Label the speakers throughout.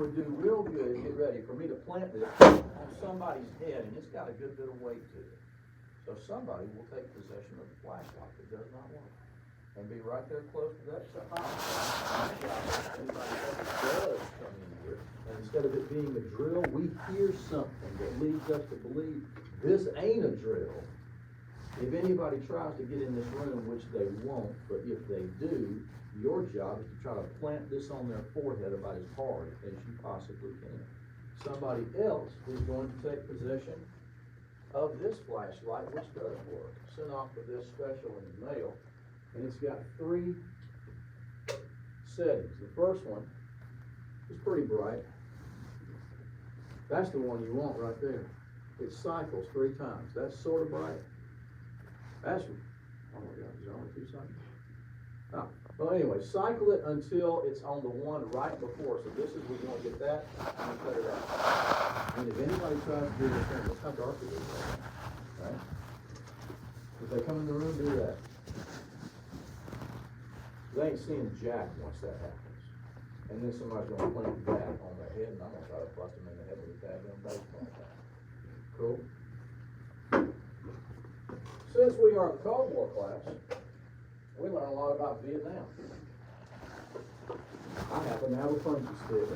Speaker 1: would do real good, get ready, for me to plant this on somebody's head, and it's got a good bit of weight to it. So somebody will take possession of the flashlight that does not work, and be right there close to that house. Anybody else does come in here, and instead of it being a drill, we hear something that leads us to believe this ain't a drill. If anybody tries to get in this room, which they won't, but if they do, your job is to try to plant this on their forehead about as hard as you possibly can. Somebody else is going to take possession of this flashlight, which does work. Sent off for this special in the mail, and it's got 3 settings. The first one is pretty bright. That's the one you want right there. It cycles 3 times. That's sort of bright. That's, oh my God, is there only 2 cycles? Oh, well anyway, cycle it until it's on the one right before. So this is, we're going to get that, and we cut it out. And if anybody tries to do this thing, look how dark it is right? If they come in the room, do that. They ain't seeing jack once that happens. And then somebody's going to plant that on their head, and I'm going to try to bust them in the head with a daggone baseball bat. Cool? Since we are in the Cold War class, we learn a lot about Vietnam. I happen to have a punji stick.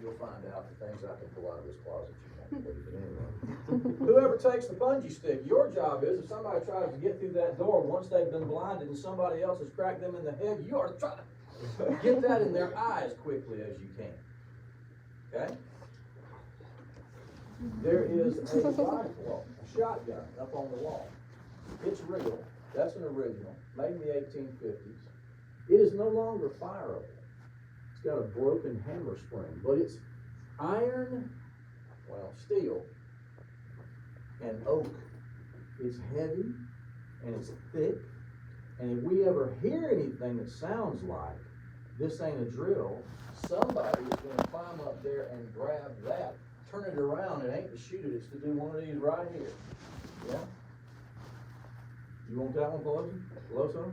Speaker 1: You'll find out the things I can pull out of this closet you won't believe it anyway. Whoever takes the punji stick, your job is, if somebody tries to get through that door, once they've been blinded and somebody else has cracked them in the head, you are trying to get that in their eye as quickly as you can. Okay? There is a rifle, a shotgun up on the wall. It's real. That's an original, made in the 1850s. It is no longer fireable. It's got a broken hammer spring, but it's iron, well, steel, and oak. It's heavy, and it's thick, and if we ever hear anything that sounds like this ain't a drill, somebody is going to climb up there and grab that, turn it around. It ain't to shoot it, it's to do one of these right here. Yeah? You want that one, Pelosi? Hello, son?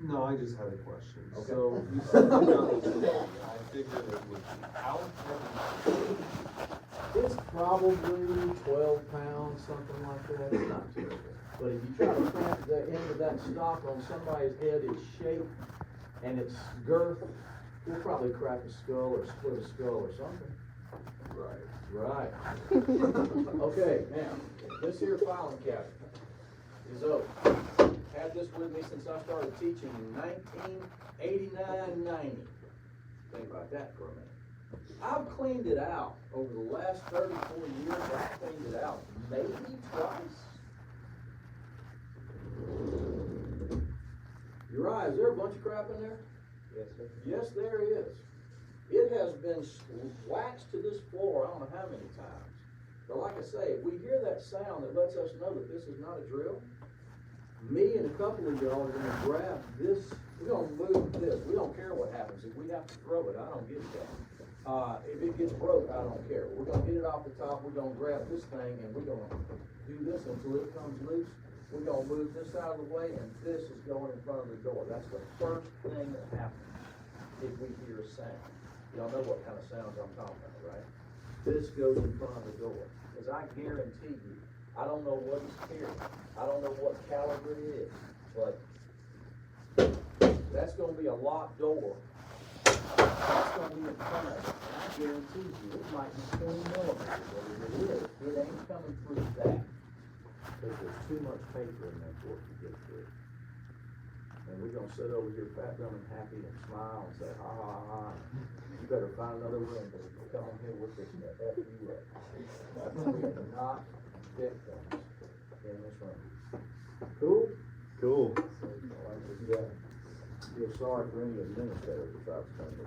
Speaker 2: No, I just had a question.
Speaker 1: Okay.
Speaker 2: So you said you got it today. I figured it would be how heavy?
Speaker 1: It's probably 12 pounds, something like that. It's not terrible. But if you try to clamp the end of that stock on somebody's head, its shape and its girth, we'll probably crack a skull or split a skull or something. Right. Okay, now, this here filing cabinet is oak. Had this with me since I started teaching in 1989-90. Think about that for a minute. I've cleaned it out over the last 34 years. I've cleaned it out maybe twice. Uriah, is there a bunch of crap in there?
Speaker 2: Yes, sir.
Speaker 1: Yes, there is. It has been waxed to this floor I don't know how many times. But like I say, if we hear that sound that lets us know that this is not a drill, me and a couple of y'all are going to grab this. We're going to move this. We don't care what happens. If we have to throw it, I don't give a damn. If it gets broke, I don't care. We're going to get it off the top. We're going to grab this thing, and we're going to do this until it comes loose. We're going to move this out of the way, and this is going in front of the door. That's the first thing that happens if we hear a sound. Y'all know what kind of sounds I'm talking about, right? This goes in front of the door. Because I guarantee you, I don't know what it's carrying. I don't know what caliber it is. But that's going to be a locked door. That's going to be in front of it. And I guarantee you, it might be 20 millimeters. Whatever it is, it ain't coming through that. Because there's too much paper in there for it to get through. And we're going to sit over here fat, dumb, and happy and smile and say, ha, ha, ha. You better find another room, because if you come in here, we're fixing to F you up. We are not victims in this room. Cool?
Speaker 2: Cool.
Speaker 1: Yeah. Feel sorry for any administrators if I was coming to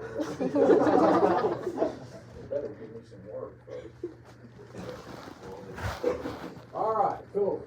Speaker 1: better give me some work, folks. All right, cool.